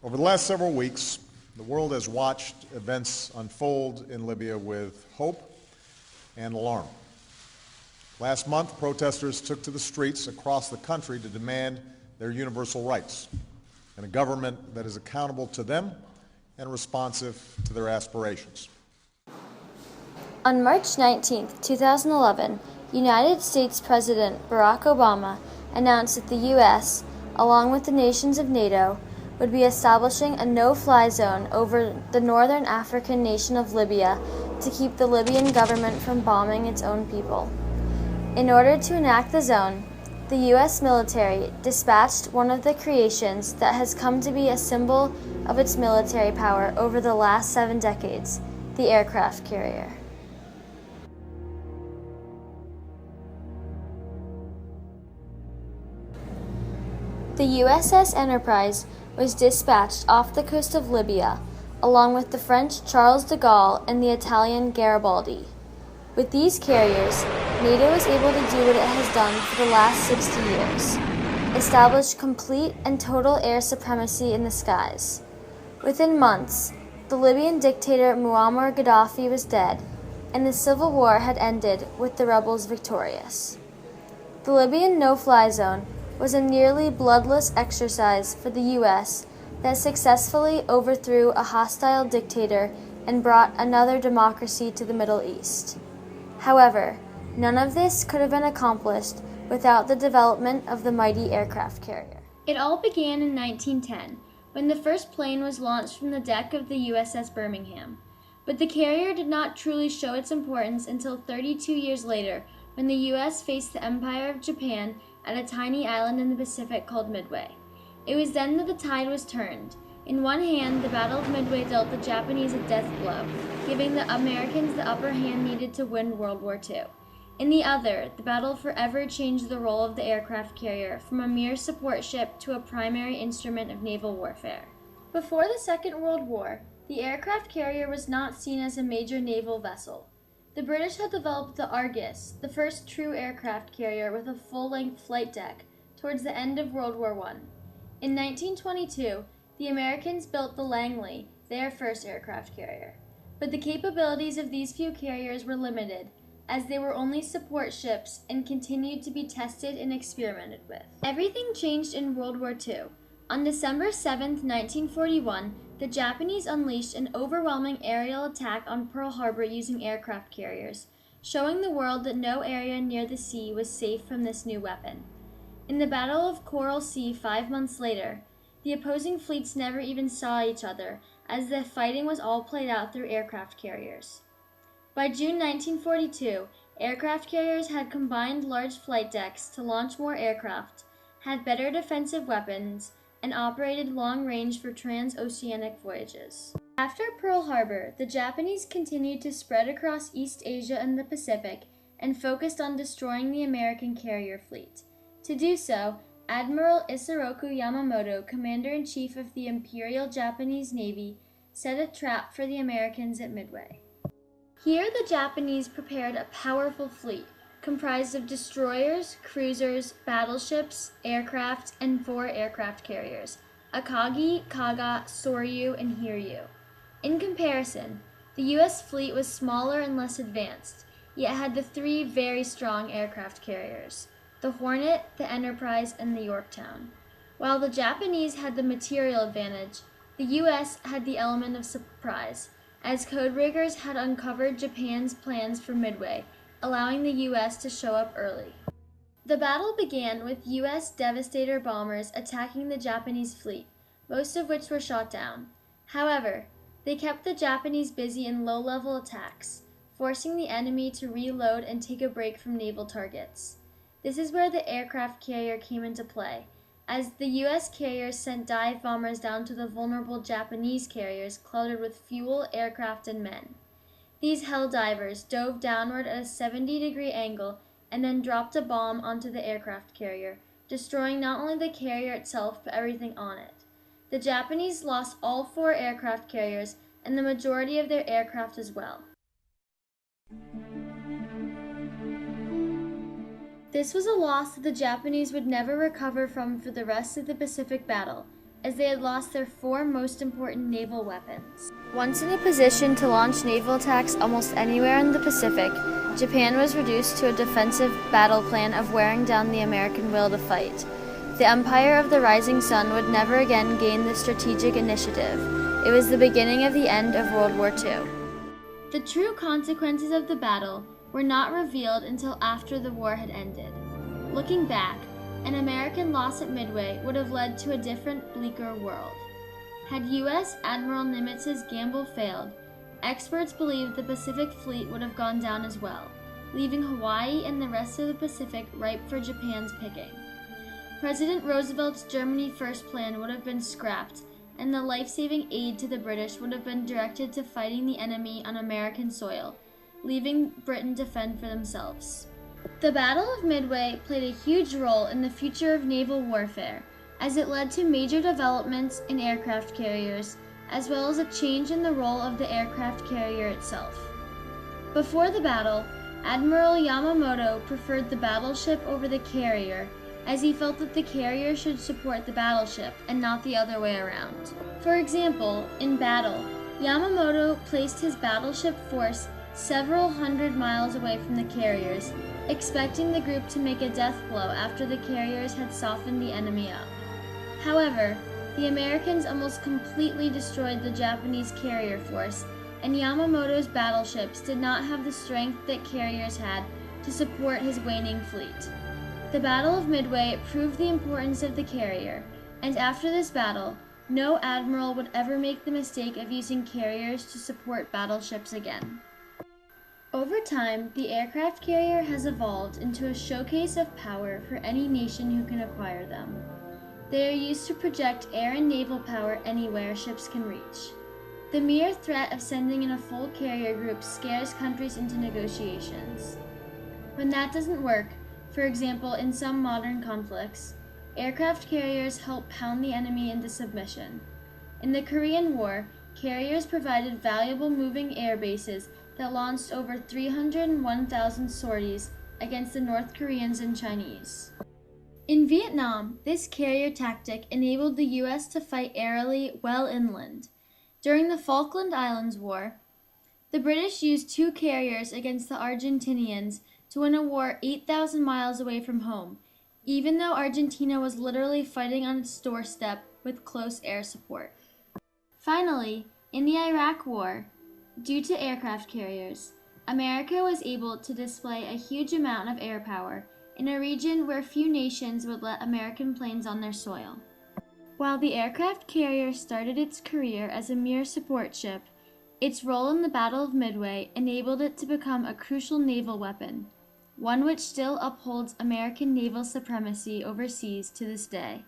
Over the last several weeks, the world has watched events unfold in Libya with hope and alarm. Last month, protesters took to the streets across the country to demand their universal rights and a government that is accountable to them and responsive to their aspirations. On March 19, 2011, United States President Barack Obama announced that the U.S., along with the nations of NATO, would be establishing a no-fly zone over the northern African nation of Libya to keep the Libyan government from bombing its own people. In order to enact the zone, the U.S. military dispatched one of the creations that has come to be a symbol of its military power over the last 7 decades, the aircraft carrier. The USS Enterprise was dispatched off the coast of Libya, along with the French Charles de Gaulle and the Italian Garibaldi. With these carriers, NATO is able to do what it has done for the last 60 years, establish complete and total air supremacy in the skies. Within months, the Libyan dictator Muammar Gaddafi was dead, and the civil war had ended with the rebels victorious. The Libyan no-fly zone was a nearly bloodless exercise for the U.S. that successfully overthrew a hostile dictator and brought another democracy to the Middle East. However, none of this could have been accomplished without the development of the mighty aircraft carrier. It all began in 1910, when the first plane was launched from the deck of the USS Birmingham. But the carrier did not truly show its importance until 32 years later, when the U.S. faced the Empire of Japan at a tiny island in the Pacific called Midway. It was then that the tide was turned. In one hand, the Battle of Midway dealt the Japanese a death blow, giving the Americans the upper hand needed to win World War II. In the other, the battle forever changed the role of the aircraft carrier from a mere support ship to a primary instrument of naval warfare. Before the Second World War, the aircraft carrier was not seen as a major naval vessel. The British had developed the Argus, the first true aircraft carrier with a full-length flight deck, towards the end of World War I. In 1922, the Americans built the Langley, their first aircraft carrier. But the capabilities of these few carriers were limited, as they were only support ships and continued to be tested and experimented with. Everything changed in World War II. On December 7, 1941, the Japanese unleashed an overwhelming aerial attack on Pearl Harbor using aircraft carriers, showing the world that no area near the sea was safe from this new weapon. In the Battle of Coral Sea 5 months later, the opposing fleets never even saw each other, as the fighting was all played out through aircraft carriers. By June 1942, aircraft carriers had combined large flight decks to launch more aircraft, had better defensive weapons, and operated long-range for transoceanic voyages. After Pearl Harbor, the Japanese continued to spread across East Asia and the Pacific and focused on destroying the American carrier fleet. To do so, Admiral Isoroku Yamamoto, Commander-in-Chief of the Imperial Japanese Navy, set a trap for the Americans at Midway. Here the Japanese prepared a powerful fleet, comprised of destroyers, cruisers, battleships, aircraft, and 4 aircraft carriers, Akagi, Kaga, Soryu, and Hiryu. In comparison, the U.S. fleet was smaller and less advanced, yet had the 3 very strong aircraft carriers, the Hornet, the Enterprise, and the Yorktown. While the Japanese had the material advantage, the U.S. had the element of surprise, as codebreakers had uncovered Japan's plans for Midway, allowing the U.S. to show up early. The battle began with U.S. Devastator bombers attacking the Japanese fleet, most of which were shot down. However, they kept the Japanese busy in low-level attacks, forcing the enemy to reload and take a break from naval targets. This is where the aircraft carrier came into play, as the U.S. carriers sent dive bombers down to the vulnerable Japanese carriers cluttered with fuel, aircraft, and men. These hell divers dove downward at a 70-degree angle and then dropped a bomb onto the aircraft carrier, destroying not only the carrier itself but everything on it. The Japanese lost all 4 aircraft carriers and the majority of their aircraft as well. This was a loss that the Japanese would never recover from for the rest of the Pacific battle, as they had lost their 4 most important naval weapons. Once in a position to launch naval attacks almost anywhere in the Pacific, Japan was reduced to a defensive battle plan of wearing down the American will to fight. The Empire of the Rising Sun would never again gain the strategic initiative. It was the beginning of the end of World War II. The true consequences of the battle were not revealed until after the war had ended. Looking back, an American loss at Midway would have led to a different, bleaker world. Had U.S. Admiral Nimitz's gamble failed, experts believed the Pacific Fleet would have gone down as well, leaving Hawaii and the rest of the Pacific ripe for Japan's picking. President Roosevelt's Germany First plan would have been scrapped, and the life-saving aid to the British would have been directed to fighting the enemy on American soil, leaving Britain to fend for themselves. The Battle of Midway played a huge role in the future of naval warfare, as it led to major developments in aircraft carriers, as well as a change in the role of the aircraft carrier itself. Before the battle, Admiral Yamamoto preferred the battleship over the carrier, as he felt that the carrier should support the battleship and not the other way around. For example, in battle, Yamamoto placed his battleship force several hundred miles away from the carriers, expecting the group to make a death blow after the carriers had softened the enemy up. However, the Americans almost completely destroyed the Japanese carrier force, and Yamamoto's battleships did not have the strength that carriers had to support his waning fleet. The Battle of Midway proved the importance of the carrier, and after this battle, no admiral would ever make the mistake of using carriers to support battleships again. Over time, the aircraft carrier has evolved into a showcase of power for any nation who can acquire them. They are used to project air and naval power anywhere ships can reach. The mere threat of sending in a full carrier group scares countries into negotiations. When that doesn't work, for example, in some modern conflicts, aircraft carriers help pound the enemy into submission. In the Korean War, carriers provided valuable moving air bases that launched over 301,000 sorties against the North Koreans and Chinese. In Vietnam, this carrier tactic enabled the U.S. to fight airily well inland. During the Falkland Islands War, the British used 2 carriers against the Argentinians to win a war 8,000 miles away from home, even though Argentina was literally fighting on its doorstep with close air support. Finally, in the Iraq War, due to aircraft carriers, America was able to display a huge amount of air power in a region where few nations would let American planes on their soil. While the aircraft carrier started its career as a mere support ship, its role in the Battle of Midway enabled it to become a crucial naval weapon, one which still upholds American naval supremacy overseas to this day.